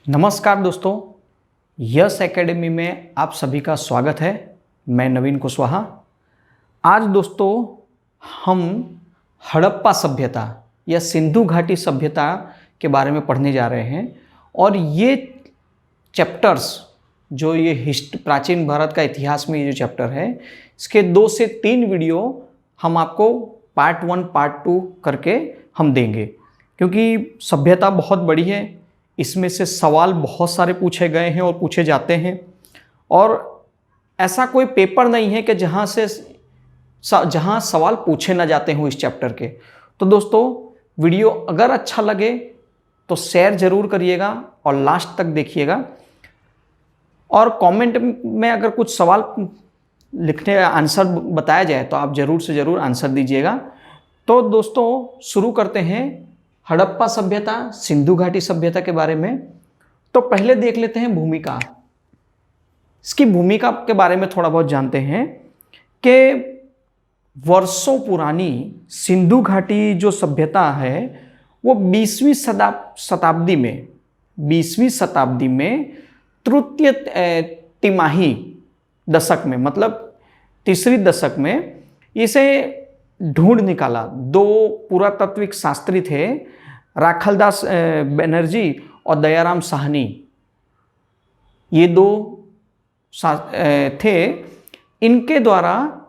नमस्कार दोस्तों, yes academy में आप सभी का स्वागत है। मैं नवीन कुशवाहा। आज दोस्तों हम हड़प्पा सभ्यता या सिंधु घाटी सभ्यता के बारे में पढ़ने जा रहे हैं। और ये चैप्टर्स जो ये प्राचीन भारत का इतिहास में ये जो चैप्टर है, इसके 2 से 3 वीडियो हम आपको पार्ट 1 पार्ट 2 करके हम देंगे, क्योंकि सभ्यता बहुत बड़ी है। इसमें से सवाल बहुत सारे पूछे गए हैं और पूछे जाते हैं, और ऐसा कोई पेपर नहीं है कि जहाँ सवाल पूछे ना जाते हों इस चैप्टर के। तो दोस्तों वीडियो अगर अच्छा लगे तो शेयर ज़रूर करिएगा और लास्ट तक देखिएगा। और कमेंट में अगर कुछ सवाल लिखने आंसर बताया जाए तो आप ज़रूर से ज़रूर आंसर दीजिएगा। तो दोस्तों शुरू करते हैं हड़प्पा सभ्यता, सिंधु घाटी सभ्यता के बारे में। तो पहले देख लेते हैं भूमिका। इसकी भूमिका के बारे में थोड़ा बहुत जानते हैं कि वर्षों पुरानी सिंधु घाटी जो सभ्यता है वो 20वीं शताब्दी में तृतीय तिमाही दशक में, मतलब तीसरी दशक में इसे ढूंढ निकाला। 2 पुरातात्विक शास्त्री थे, राखलदास बनर्जी और दयाराम साहनी। ये 2 थे। इनके द्वारा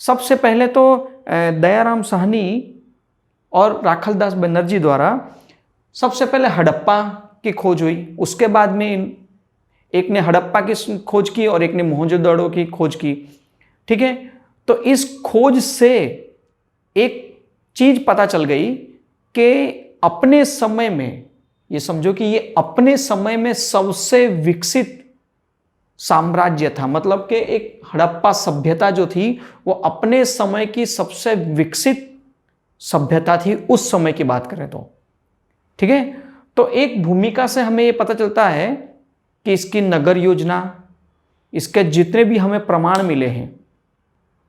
सबसे पहले तो दयाराम साहनी और राखलदास बनर्जी द्वारा सबसे पहले हड़प्पा की खोज हुई। उसके बाद में एक ने हड़प्पा की खोज की और एक ने मोहनजोदड़ो की खोज की। ठीक है, तो इस खोज से एक चीज पता चल गई कि अपने समय में, ये समझो कि ये अपने समय में सबसे विकसित साम्राज्य था। मतलब कि एक हड़प्पा सभ्यता जो थी वो अपने समय की सबसे विकसित सभ्यता थी, उस समय की बात करें तो। ठीक है, तो एक भूमिका से हमें ये पता चलता है कि इसकी नगर योजना, इसके जितने भी हमें प्रमाण मिले हैं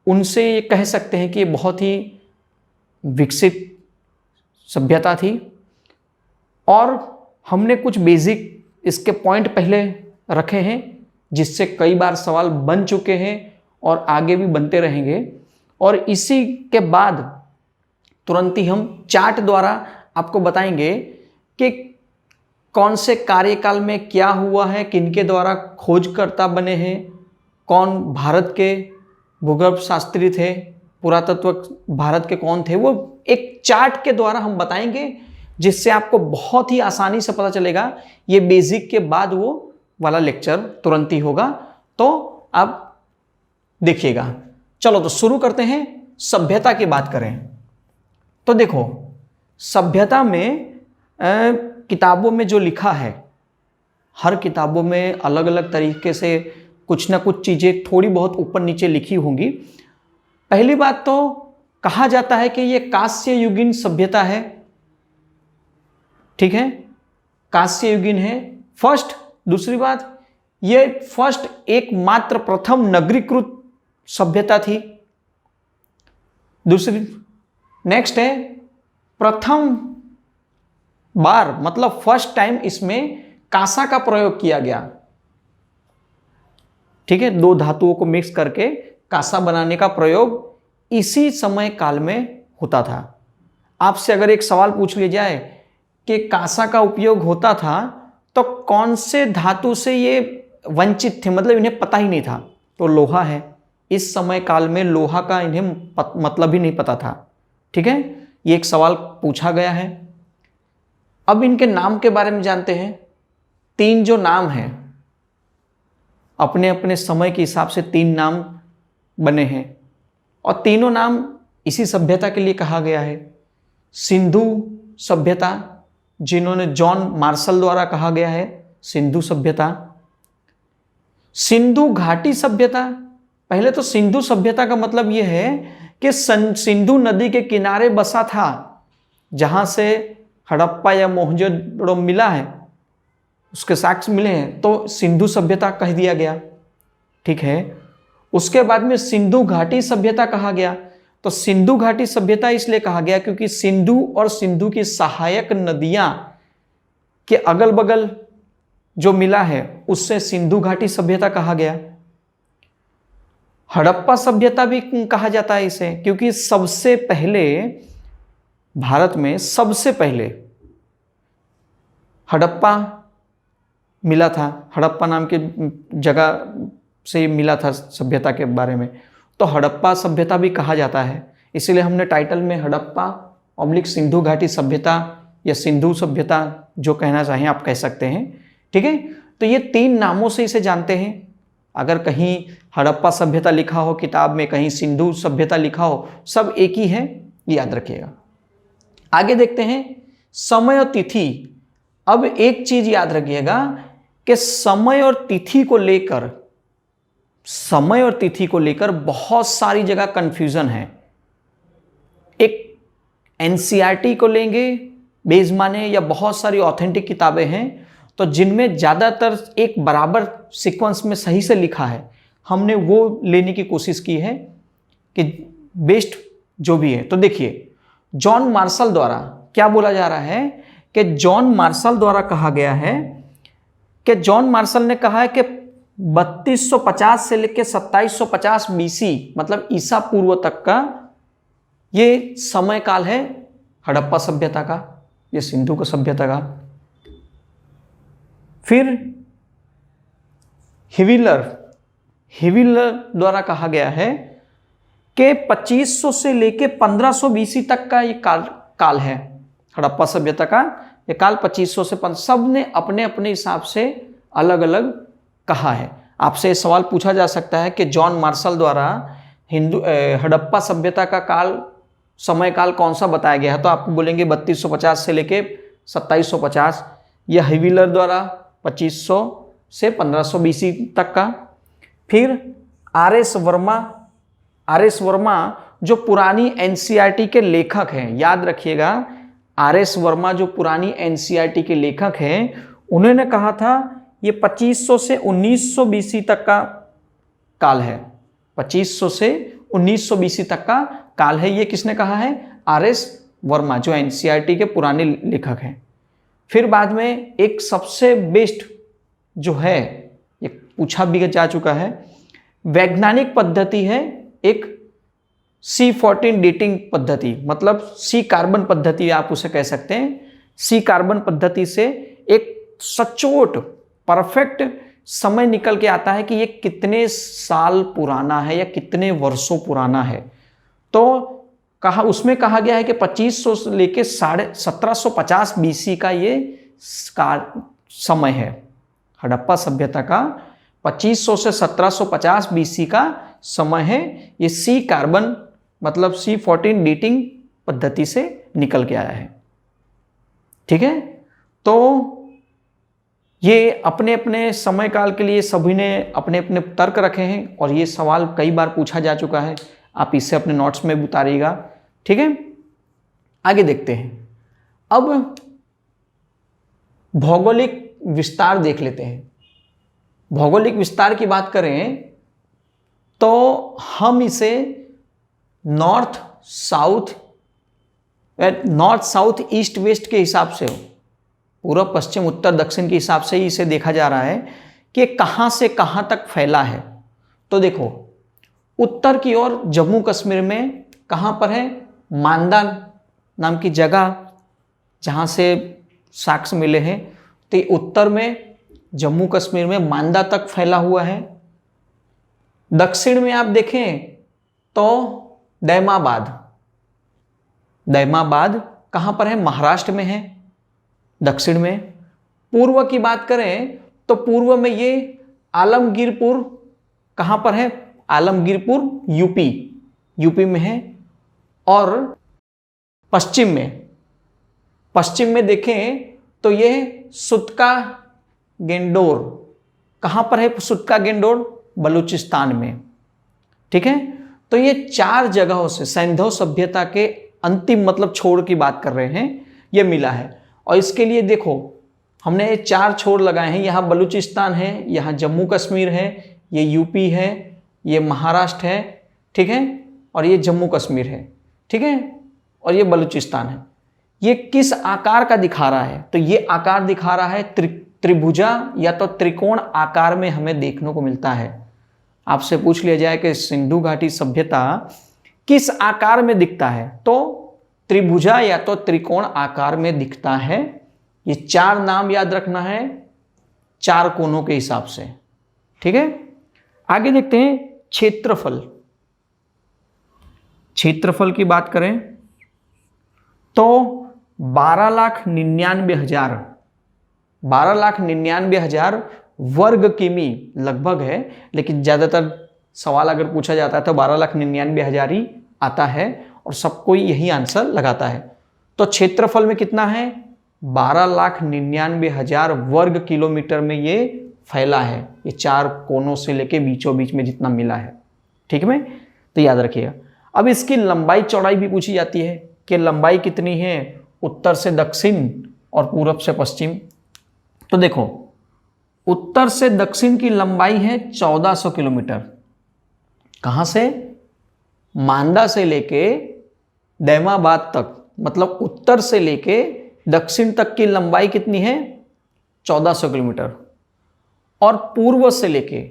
उनसे ये कह सकते हैं कि ये बहुत ही विकसित सभ्यता थी। और हमने कुछ बेसिक इसके पॉइंट पहले रखे हैं जिससे कई बार सवाल बन चुके हैं और आगे भी बनते रहेंगे। और इसी के बाद तुरंत ही हम चार्ट द्वारा आपको बताएंगे कि कौन से कार्यकाल में क्या हुआ है, किनके द्वारा खोजकर्ता बने हैं, कौन भारत के भूगर्भ शास्त्री थे, पुरातत्व भारत के कौन थे, वो एक चार्ट के द्वारा हम बताएंगे, जिससे आपको बहुत ही आसानी से पता चलेगा। ये बेसिक के बाद वो वाला लेक्चर तुरंत ही होगा, तो आप देखिएगा। चलो तो शुरू करते हैं। सभ्यता की बात करें तो देखो, सभ्यता में किताबों में जो लिखा है, हर किताबों में अलग अलग तरीके से कुछ ना कुछ चीज़ें थोड़ी बहुत ऊपर नीचे लिखी होंगी। पहली बात तो कहा जाता है कि ये कांस्य युगीन सभ्यता है। ठीक है, कांस्य युगीन है फर्स्ट। दूसरी बात, ये फर्स्ट एकमात्र प्रथम नगरीकृत सभ्यता थी। दूसरी नेक्स्ट है, प्रथम बार मतलब फर्स्ट टाइम इसमें कांसा का प्रयोग किया गया। ठीक है, 2 धातुओं को मिक्स करके कांसा बनाने का प्रयोग इसी समय काल में होता था। आपसे अगर एक सवाल पूछ लिया जाए कि कांसा का उपयोग होता था तो कौन से धातु से ये वंचित थे, मतलब इन्हें पता ही नहीं था, तो लोहा है। इस समय काल में लोहा का इन्हें मतलब ही नहीं पता था। ठीक है, ये एक सवाल पूछा गया है। अब इनके नाम के बारे में जानते हैं। 3 जो नाम हैं, अपने अपने समय के हिसाब से 3 नाम बने हैं, और तीनों नाम इसी सभ्यता के लिए कहा गया है। सिंधु सभ्यता, जिन्होंने जॉन मार्शल द्वारा कहा गया है सिंधु सभ्यता। सिंधु घाटी सभ्यता, पहले तो सिंधु सभ्यता का मतलब यह है कि सिंधु नदी के किनारे बसा था, जहां से हड़प्पा या मोहनजोदड़ो मिला है, उसके साक्ष्य मिले हैं, तो सिंधु सभ्यता कह दिया गया। ठीक है, उसके बाद में सिंधु घाटी सभ्यता कहा गया। तो सिंधु घाटी सभ्यता इसलिए कहा गया क्योंकि सिंधु और सिंधु की सहायक नदियां के अगल बगल जो मिला है उससे सिंधु घाटी सभ्यता कहा गया। हड़प्पा सभ्यता भी कहा जाता है इसे, क्योंकि सबसे पहले भारत में सबसे पहले हड़प्पा मिला था, हड़प्पा नाम की जगह से मिला था सभ्यता के बारे में, तो हड़प्पा सभ्यता भी कहा जाता है। इसीलिए हमने टाइटल में हड़प्पा ऑब्लिक सिंधु घाटी सभ्यता या सिंधु सभ्यता जो कहना चाहें आप कह सकते हैं। ठीक है, तो ये 3 नामों से इसे जानते हैं। अगर कहीं हड़प्पा सभ्यता लिखा हो किताब में, कहीं सिंधु सभ्यता लिखा हो, सब एक ही है, याद रखिएगा। आगे देखते हैं समय और तिथि। अब एक चीज याद रखिएगा कि समय और तिथि को लेकर बहुत सारी जगह कंफ्यूजन है। एक एनसीईआरटी को लेंगे बेस माने, या बहुत सारी ऑथेंटिक किताबें हैं तो जिनमें ज़्यादातर एक बराबर सीक्वेंस में सही से लिखा है, हमने वो लेने की कोशिश की है कि बेस्ट जो भी है। तो देखिए, जॉन मार्शल द्वारा क्या बोला जा रहा है कि जॉन मार्शल द्वारा कहा गया है कि जॉन मार्शल ने कहा है कि 3250 से लेकर 2750 बीसी मतलब ईसा पूर्व तक का ये समय काल है हड़प्पा सभ्यता का, ये सिंधु का सभ्यता का। फिर हिविलर द्वारा कहा गया है कि 2500 से लेके 1500 बीसी तक का ये काल है हड़प्पा सभ्यता का। ये काल 2500 से 1500, सब ने अपने अपने हिसाब से अलग अलग कहा है। आपसे सवाल पूछा जा सकता है कि जॉन मार्शल द्वारा हड़प्पा सभ्यता का समय काल कौन सा बताया गया है, तो आप बोलेंगे 3250 से लेके 2750। या हिविलर द्वारा 2500 से 1500 बीसी तक का। फिर आर एस वर्मा जो पुरानी एनसीईआरटी के लेखक हैं, याद रखिएगा, आर एस वर्मा जो पुरानी एनसीईआरटी के लेखक हैं, उन्होंने कहा था ये 2500 से 1900 बीसी तक का काल है। 2500 से 1900 बीसी तक का काल है। ये किसने कहा है? आर एस वर्मा, जो एनसीईआरटी के पुराने लेखक हैं। फिर बाद में एक सबसे बेस्ट जो है, ये पूछा भी जा चुका है, वैज्ञानिक पद्धति है एक C14 डेटिंग पद्धति, मतलब सी कार्बन पद्धति आप उसे कह सकते हैं। सी कार्बन पद्धति से एक सचोट परफेक्ट समय निकल के आता है कि ये कितने साल पुराना है या कितने वर्षों पुराना है। तो उसमें कहा गया है कि 2500 से लेके 1750 बीसी का ये समय है हड़प्पा सभ्यता का। 2500 से 1750 बीसी का समय है। ये सी कार्बन मतलब C14 डेटिंग पद्धति से निकल के आया है। ठीक है, तो ये अपने अपने समय काल के लिए सभी ने अपने अपने तर्क रखे हैं और ये सवाल कई बार पूछा जा चुका है। आप इससे अपने नोट्स में उतारिएगा। ठीक है, आगे देखते हैं। अब भौगोलिक विस्तार देख लेते हैं। भौगोलिक विस्तार की बात करें तो हम इसे नॉर्थ साउथ ईस्ट वेस्ट के हिसाब से, पूर्व पश्चिम उत्तर दक्षिण के हिसाब से ही इसे देखा जा रहा है कि कहां से कहां तक फैला है। तो देखो, उत्तर की ओर जम्मू कश्मीर में कहां पर है? मांदा नाम की जगह जहां से साक्ष्य मिले हैं, तो उत्तर में जम्मू कश्मीर में मांदा तक फैला हुआ है। दक्षिण में आप देखें तो दैमाबाद कहां पर है? महाराष्ट्र में है दक्षिण में। पूर्व की बात करें तो पूर्व में ये आलमगीरपुर कहां पर है? आलमगीरपुर यूपी में है। और पश्चिम में देखें तो ये सुतका गेंडोर कहां पर है? सुतका गेंडोर बलूचिस्तान में। ठीक है, तो ये 4 जगहों से सैंधव सभ्यता के अंतिम मतलब छोर की बात कर रहे हैं, ये मिला है। और इसके लिए देखो हमने 4 छोर लगाए हैं। यहाँ बलूचिस्तान है, यहाँ जम्मू कश्मीर है, ये यूपी है, ये महाराष्ट्र है, ठीक है, और ये जम्मू कश्मीर है, ठीक है, और ये बलूचिस्तान है। ये किस आकार का दिखा रहा है? तो ये आकार दिखा रहा है त्रिभुजा या तो त्रिकोण आकार में हमें देखने को मिलता है। आपसे पूछ लिया जाए कि सिंधु घाटी सभ्यता किस आकार में दिखता है, तो त्रिभुजा या तो त्रिकोण आकार में दिखता है। ये 4 नाम याद रखना है 4 कोनों के हिसाब से, ठीक है। आगे देखते हैं क्षेत्रफल। क्षेत्रफल की बात करें तो 12,99,000 वर्ग किमी लगभग है, लेकिन ज़्यादातर सवाल अगर पूछा जाता है तो 12,99,000 ही आता है और सबको यही आंसर लगाता है। तो क्षेत्रफल में कितना है, 12,99,000 वर्ग किलोमीटर में ये फैला है। ये 4 कोनों से लेके बीचों बीच में जितना मिला है, ठीक है। तो याद रखिएगा। अब इसकी लंबाई चौड़ाई भी पूछी जाती है कि लंबाई कितनी है उत्तर से दक्षिण और पूरब से पश्चिम। तो देखो, उत्तर से दक्षिण की लंबाई है 1400 किलोमीटर। कहाँ से? मांदा से लेके दैमाबाद तक, मतलब उत्तर से लेके दक्षिण तक की लंबाई कितनी है? 1400 किलोमीटर। और पूर्व से लेके,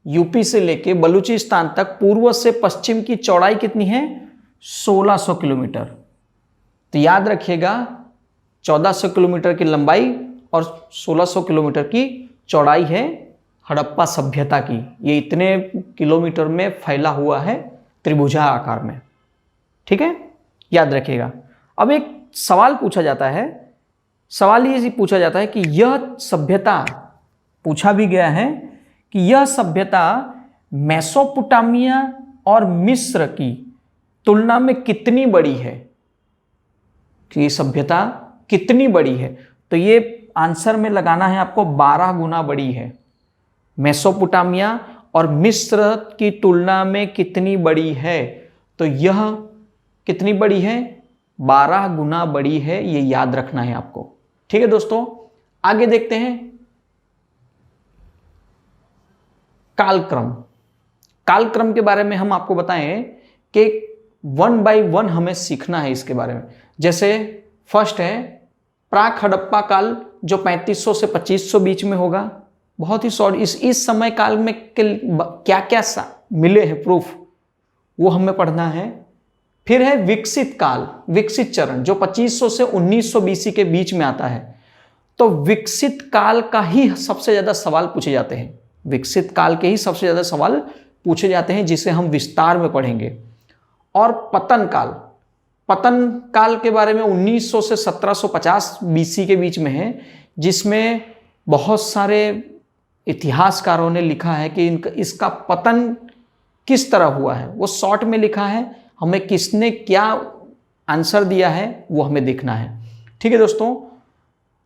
यूपी से लेके बलूचिस्तान तक पूर्व से पश्चिम की चौड़ाई कितनी है? 1600 किलोमीटर। तो याद रखिएगा 1400 किलोमीटर की लंबाई और 1600 किलोमीटर की चौड़ाई है हड़प्पा सभ्यता की। ये इतने किलोमीटर में फैला हुआ है त्रिभुजा आकार में, ठीक है, याद रखिएगा। अब एक सवाल पूछा जाता है, सवाल ये पूछा जाता है कि यह सभ्यता, पूछा भी गया है कि यह सभ्यता मेसोपोटामिया और मिस्र की तुलना में कितनी बड़ी है, कि ये सभ्यता कितनी बड़ी है। तो ये आंसर में लगाना है आपको 12 गुना बड़ी है। मेसोपोटामिया और मिस्र की तुलना में कितनी बड़ी है, तो यह कितनी बड़ी है? 12 गुना बड़ी है। ये याद रखना है आपको, ठीक है दोस्तों। आगे देखते हैं कालक्रम। कालक्रम के बारे में हम आपको बताएं कि 1 बाय 1 हमें सीखना है इसके बारे में। जैसे फर्स्ट है प्राक हड़प्पा काल, जो 3500 से 2500 बीच में होगा। बहुत ही शॉर्ट, इस समय काल में क्या क्या मिले हैं प्रूफ, वो हमें पढ़ना है। फिर है विकसित काल, विकसित चरण, जो 2500 से 1900 बीसी के बीच में आता है। तो विकसित काल का ही सबसे ज्यादा सवाल पूछे जाते हैं, विकसित काल के ही सबसे ज्यादा सवाल पूछे जाते हैं, जिसे हम विस्तार में पढ़ेंगे। और पतन काल, पतन काल के बारे में 1900 से 1750 बीसी के बीच में है, जिसमें बहुत सारे इतिहासकारों ने लिखा है कि इसका पतन किस तरह हुआ है। वो शॉर्ट में लिखा है, हमें किसने क्या आंसर दिया है वो हमें देखना है, ठीक है दोस्तों।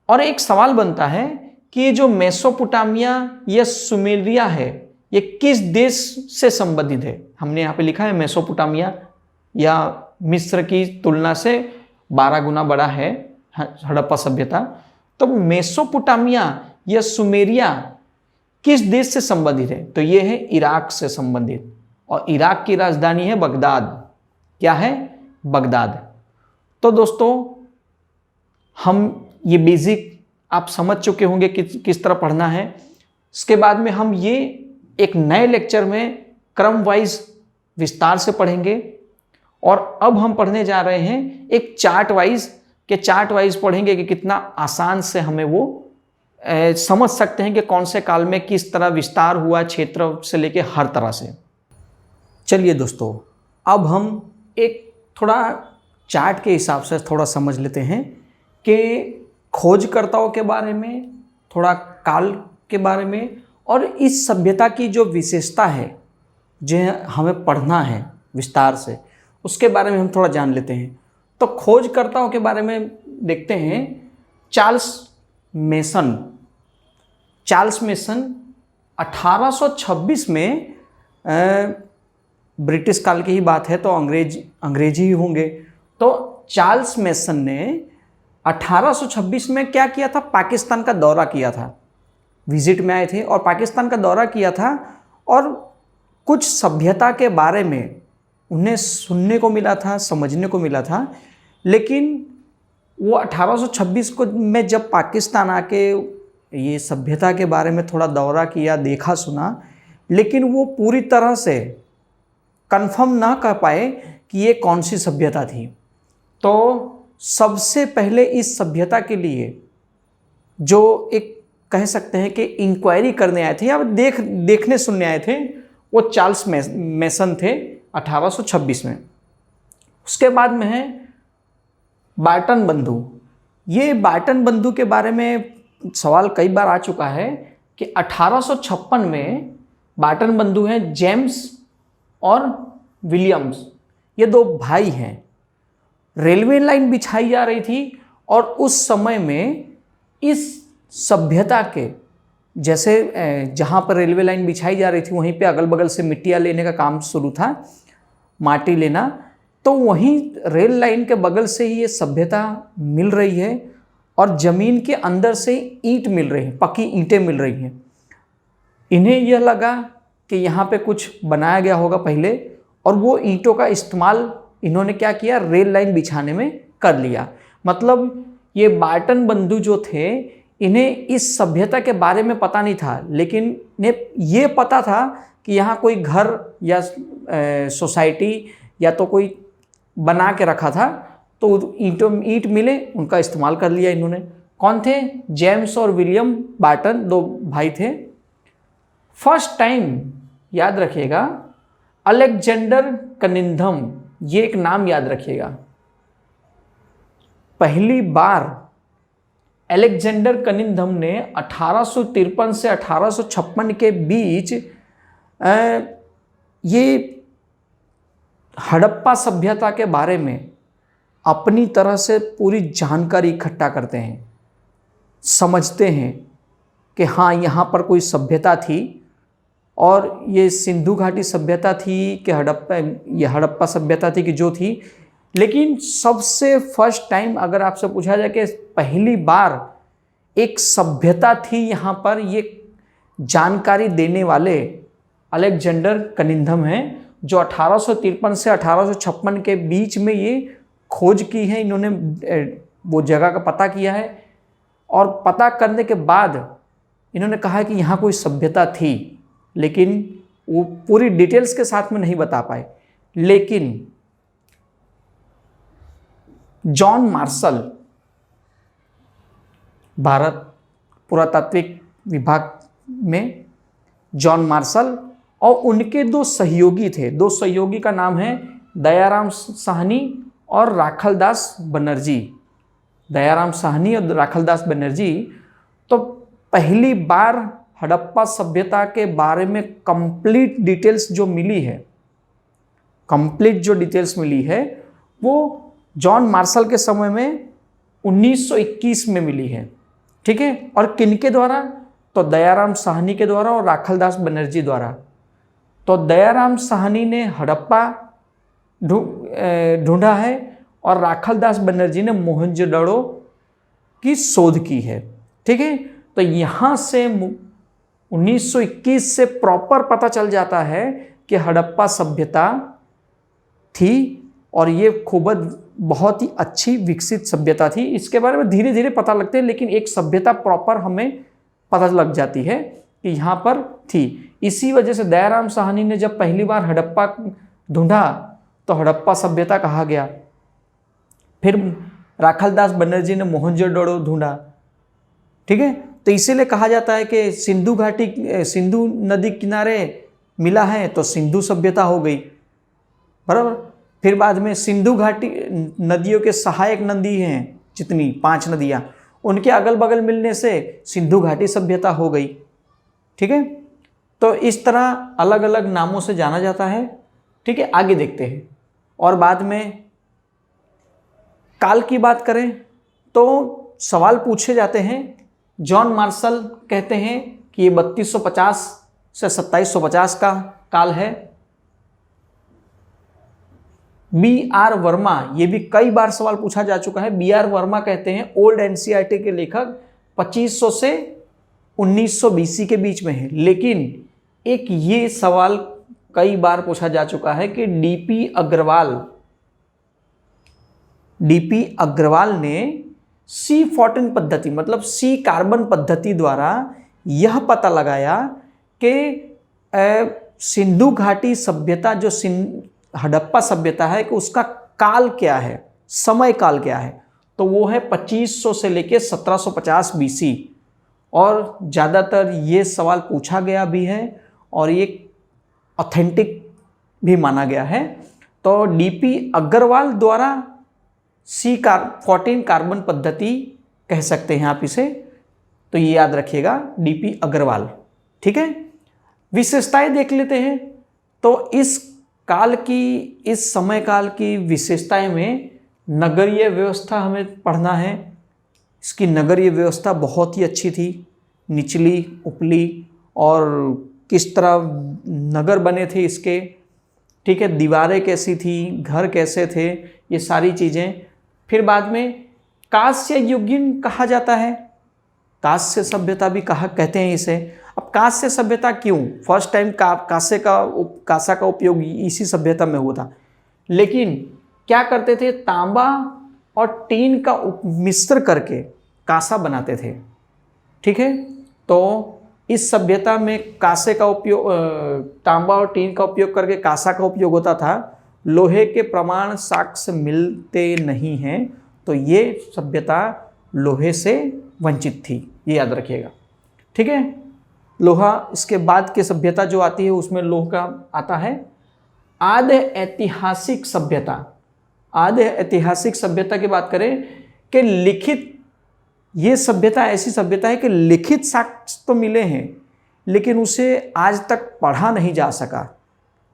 और एक सवाल बनता है कि ये जो मेसोपोटामिया या सुमेरिया है, ये किस देश से संबंधित है। हमने यहाँ पे लिखा है मेसोपोटामिया या मिस्र की तुलना से 12 गुना बड़ा है हड़प्पा सभ्यता। तो मेसोपोटामिया या सुमेरिया किस देश से संबंधित है, तो ये है इराक से संबंधित। और इराक की राजधानी है बगदाद। क्या है? बगदाद। तो दोस्तों हम ये बेसिक आप समझ चुके होंगे किस तरह पढ़ना है। इसके बाद में हम ये एक नए लेक्चर में क्रम वाइज विस्तार से पढ़ेंगे। और अब हम पढ़ने जा रहे हैं एक चार्ट वाइज पढ़ेंगे कि कितना आसान से हमें वो समझ सकते हैं कि कौन से काल में किस तरह विस्तार हुआ, क्षेत्र से लेके हर तरह से। चलिए दोस्तों, अब हम एक थोड़ा चार्ट के हिसाब से थोड़ा समझ लेते हैं कि खोजकर्ताओं के बारे में, थोड़ा काल के बारे में, और इस सभ्यता की जो विशेषता है जो हमें पढ़ना है विस्तार से, उसके बारे में हम थोड़ा जान लेते हैं। तो खोजकर्ताओं के बारे में देखते हैं। चार्ल्स मेसन 1826 में, ब्रिटिश काल की ही बात है तो अंग्रेजी ही होंगे। तो चार्ल्स मेसन ने 1826 में क्या किया था? पाकिस्तान का दौरा किया था, विजिट में आए थे और पाकिस्तान का दौरा किया था। और कुछ सभ्यता के बारे में उन्हें सुनने को मिला था, समझने को मिला था। लेकिन वो 1826 में जब पाकिस्तान आके ये सभ्यता के बारे में थोड़ा दौरा किया, देखा सुना, लेकिन वो पूरी तरह से कंफर्म ना कर पाए कि ये कौन सी सभ्यता थी। तो सबसे पहले इस सभ्यता के लिए जो एक कह सकते हैं कि इंक्वायरी करने आए थे या देखने सुनने आए थे, वो चार्ल्स मेसन थे 1826 में। उसके बाद में है बार्टन बंधु। ये बार्टन बंधु के बारे में सवाल कई बार आ चुका है कि 1856 में बार्टन बंधु हैं जेम्स और विलियम्स, ये दो भाई हैं। रेलवे लाइन बिछाई जा रही थी और उस समय में इस सभ्यता के जैसे जहाँ पर रेलवे लाइन बिछाई जा रही थी वहीं पे अगल बगल से मिट्टियाँ लेने का काम शुरू था, माटी लेना। तो वहीं रेल लाइन के बगल से ही ये सभ्यता मिल रही है और ज़मीन के अंदर से ईंट मिल रही है, पक्की ईंटें मिल रही हैं। इन्हें यह लगा कि यहाँ पे कुछ बनाया गया होगा पहले, और वो ईंटों का इस्तेमाल इन्होंने क्या किया, रेल लाइन बिछाने में कर लिया। मतलब ये बार्टन बंधु जो थे, इन्हें इस सभ्यता के बारे में पता नहीं था, लेकिन इन्हें ये पता था कि यहाँ कोई घर या सोसाइटी या तो कोई बना के रखा था, तो ईंट मिले, उनका इस्तेमाल कर लिया इन्होंने। कौन थे? जेम्स और विलियम बार्टन, दो भाई थे। फर्स्ट टाइम याद रखिएगा, अलेक्जेंडर कनिंघम, ये एक नाम याद रखिएगा। पहली बार अलेक्जेंडर कनिंघम ने 1853 से 1856 के बीच ये हड़प्पा सभ्यता के बारे में अपनी तरह से पूरी जानकारी इकट्ठा करते हैं, समझते हैं कि हाँ यहाँ पर कोई सभ्यता थी, और ये सिंधु घाटी सभ्यता थी कि हड़प्पा सभ्यता थी कि जो थी। लेकिन सबसे फर्स्ट टाइम अगर आपसे पूछा जाए कि पहली बार एक सभ्यता थी यहाँ पर, ये जानकारी देने वाले अलेक्जेंडर कनिंघम हैं, जो 1853 से 1856 के बीच में ये खोज की है। इन्होंने वो जगह का पता किया है, और पता करने के बाद इन्होंने कहा है कि यहाँ कोई सभ्यता थी, लेकिन वो पूरी डिटेल्स के साथ में नहीं बता पाए। लेकिन जॉन मार्शल, भारत पुरातात्विक विभाग में जॉन मार्शल, और उनके दो सहयोगी थे। दो सहयोगी का नाम है दयाराम साहनी और राखलदास बनर्जी। दयाराम साहनी और राखलदास बनर्जी तो पहली बार हड़प्पा सभ्यता के बारे में कंप्लीट डिटेल्स जो मिली है, वो जॉन मार्शल के समय में 1921 में मिली है। ठीक है, और किनके द्वारा? तो दयाराम साहनी के द्वारा और राखलदास बनर्जी द्वारा। तो दयाराम साहनी ने हड़प्पा ढूंढा है और राखलदास बनर्जी ने मोहनजोदड़ो की शोध की है। ठीक है, तो यहाँ से 1921 से प्रॉपर पता चल जाता है कि हड़प्पा सभ्यता थी, और ये बहुत ही अच्छी विकसित सभ्यता थी। इसके बारे में धीरे धीरे पता लगते हैं, लेकिन एक सभ्यता प्रॉपर हमें पता लग जाती है कि यहाँ पर थी। इसी वजह से दयाराम साहनी ने जब पहली बार हड़प्पा ढूंढा तो हड़प्पा सभ्यता कहा गया। फिर राखलदास बनर्जी ने मोहनजोदड़ो ढूंढा। ठीक है, तो इसीलिए कहा जाता है कि सिंधु नदी किनारे मिला है तो सिंधु सभ्यता हो गई, बराबर। फिर बाद में सिंधु घाटी नदियों के सहायक नदी हैं जितनी 5 नदियाँ, उनके अगल बगल मिलने से सिंधु घाटी सभ्यता हो गई। ठीक है, तो इस तरह अलग अलग नामों से जाना जाता है। ठीक है, आगे देखते हैं। और बाद में काल की बात करें तो सवाल पूछे जाते हैं। जॉन मार्शल कहते हैं कि ये 3250 से 2750 का काल है। B.R. वर्मा, ये भी कई बार सवाल पूछा जा चुका है। B.R. वर्मा कहते हैं ओल्ड NCERT के लेखक 2500 से 1900 BC के बीच में है। लेकिन एक ये सवाल कई बार पूछा जा चुका है कि D.P. अग्रवाल ने C14 पद्धति मतलब C कार्बन पद्धति द्वारा यह पता लगाया कि सिंधु घाटी सभ्यता जो हड़प्पा सभ्यता है कि उसका काल क्या है, समय काल क्या है, तो वो है 2500 से लेके 1750 BC। और ज़्यादातर ये सवाल पूछा गया भी है और ये ऑथेंटिक भी माना गया है। तो DP अग्रवाल द्वारा C14 कार्बन पद्धति कह सकते हैं आप इसे, तो ये याद रखिएगा, DP अग्रवाल। ठीक है, विशेषताएं देख लेते हैं। तो इस काल की, इस समय काल की विशेषताएं में नगरीय व्यवस्था हमें पढ़ना है। इसकी नगरीय व्यवस्था बहुत ही अच्छी थी, निचली उपली, और किस तरह नगर बने थे इसके, ठीक है, दीवारें कैसी थी, घर कैसे थे, ये सारी चीज़ें। फिर बाद में कांस्य युगीन कहा जाता है, कांस्य सभ्यता भी कहते हैं इसे। अब कांस्य सभ्यता क्यों? फर्स्ट टाइम कांसा का उपयोग इसी सभ्यता में हुआ था, लेकिन क्या करते थे, तांबा और टीन का मिश्र करके कांसा बनाते थे। ठीक है, तो इस सभ्यता में कांसे का उपयोग, तांबा और टीन का उपयोग करके कांसा का उपयोग होता था। लोहे के प्रमाण साक्ष्य मिलते नहीं हैं, तो ये सभ्यता लोहे से वंचित थी, ये याद रखिएगा। ठीक है, लोहा, इसके बाद की सभ्यता जो आती है उसमें लोह का आता है। आद्य ऐतिहासिक सभ्यता, आद्य ऐतिहासिक सभ्यता की बात करें कि लिखित, ये सभ्यता ऐसी सभ्यता है कि लिखित साक्ष्य तो मिले हैं लेकिन उसे आज तक पढ़ा नहीं जा सका।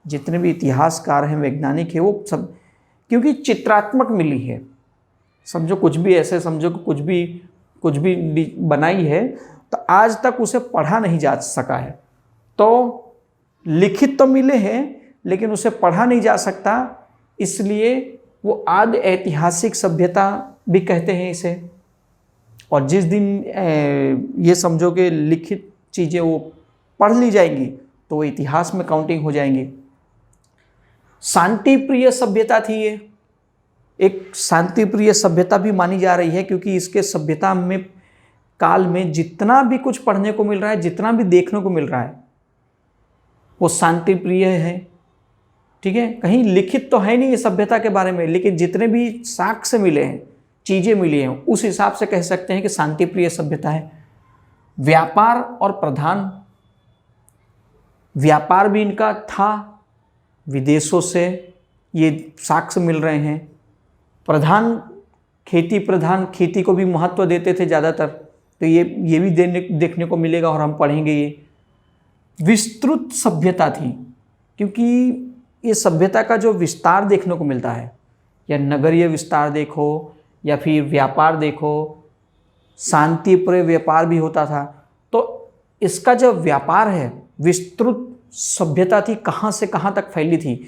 जितने भी इतिहासकार हैं, वैज्ञानिक हैं, वो सब क्योंकि चित्रात्मक मिली है। समझो कुछ भी ऐसे समझो कि कुछ भी बनाई है तो आज तक उसे पढ़ा नहीं जा सका है। तो लिखित तो मिले हैं लेकिन उसे पढ़ा नहीं जा सकता, इसलिए वो आद्य ऐतिहासिक सभ्यता भी कहते हैं इसे। और जिस दिन ये समझो कि लिखित चीज़ें वो पढ़ ली जाएंगी तो वो इतिहास में काउंटिंग हो जाएंगी। शांति प्रिय सभ्यता थी ये, एक शांति प्रिय सभ्यता भी मानी जा रही है क्योंकि इसके सभ्यता में काल में जितना भी कुछ पढ़ने को मिल रहा है, जितना भी देखने को मिल रहा है, वो शांति प्रिय है। ठीक है, कहीं लिखित तो है नहीं ये सभ्यता के बारे में, लेकिन जितने भी साक्ष्य मिले हैं, चीज़ें मिली हैं, उस हिसाब से कह सकते हैं कि शांति प्रिय सभ्यता है। व्यापार और प्रधान, व्यापार भी इनका था, विदेशों से ये साक्ष्य मिल रहे हैं। प्रधान, खेती प्रधान, खेती को भी महत्व देते थे ज़्यादातर, तो ये भी देखने को मिलेगा और हम पढ़ेंगे ये। विस्तृत सभ्यता थी क्योंकि ये सभ्यता का जो विस्तार देखने को मिलता है, या नगरीय विस्तार देखो या फिर व्यापार देखो, शांतिप्रिय व्यापार भी होता था। तो इसका जो व्यापार है, विस्तृत सभ्यता थी, कहाँ से कहाँ तक फैली थी,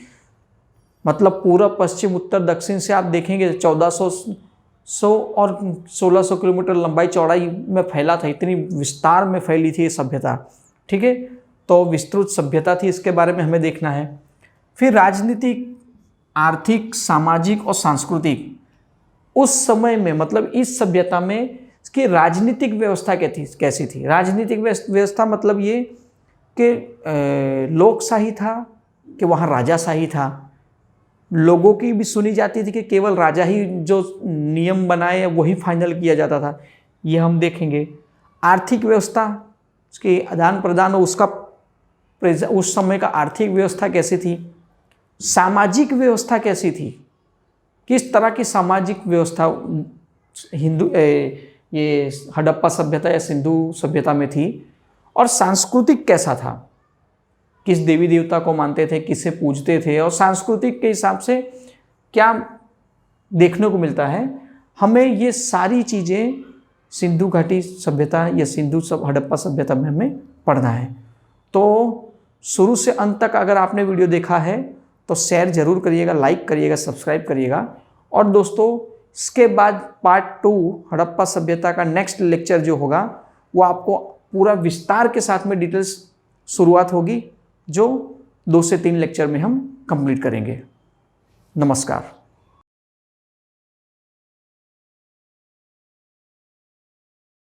मतलब पूर्व पश्चिम उत्तर दक्षिण से आप देखेंगे 1400 और 1600 किलोमीटर लंबाई चौड़ाई में फैला था, इतनी विस्तार में फैली थी ये सभ्यता। ठीक है, तो विस्तृत सभ्यता थी, इसके बारे में हमें देखना है। फिर राजनीतिक, आर्थिक, सामाजिक और सांस्कृतिक, उस समय में मतलब इस सभ्यता में इसकी राजनीतिक व्यवस्था कैसी थी। राजनीतिक व्यवस्था मतलब ये कि लोकशाही था कि वहाँ राजाशाही था। लोगों की भी सुनी जाती थी कि केवल राजा ही जो नियम बनाए वही फाइनल किया जाता था, ये हम देखेंगे। आर्थिक व्यवस्था, उसके आदान प्रदान, उस समय का आर्थिक व्यवस्था कैसी थी। सामाजिक व्यवस्था कैसी थी, किस तरह की सामाजिक व्यवस्था ये हड़प्पा सभ्यता या सिंधु सभ्यता में थी। और सांस्कृतिक कैसा था, किस देवी देवता को मानते थे, किसे पूजते थे, और सांस्कृतिक के हिसाब से क्या देखने को मिलता है। हमें ये सारी चीज़ें सिंधु घाटी सभ्यता या हड़प्पा सभ्यता में हमें पढ़ना है। तो शुरू से अंत तक अगर आपने वीडियो देखा है तो शेयर ज़रूर करिएगा, लाइक करिएगा, सब्सक्राइब करिएगा। और दोस्तों, इसके बाद पार्ट 2 हड़प्पा सभ्यता का नेक्स्ट लेक्चर जो होगा वो आपको पूरा विस्तार के साथ में डिटेल्स शुरुआत होगी, जो 2 से 3 लेक्चर में हम कंप्लीट करेंगे। नमस्कार।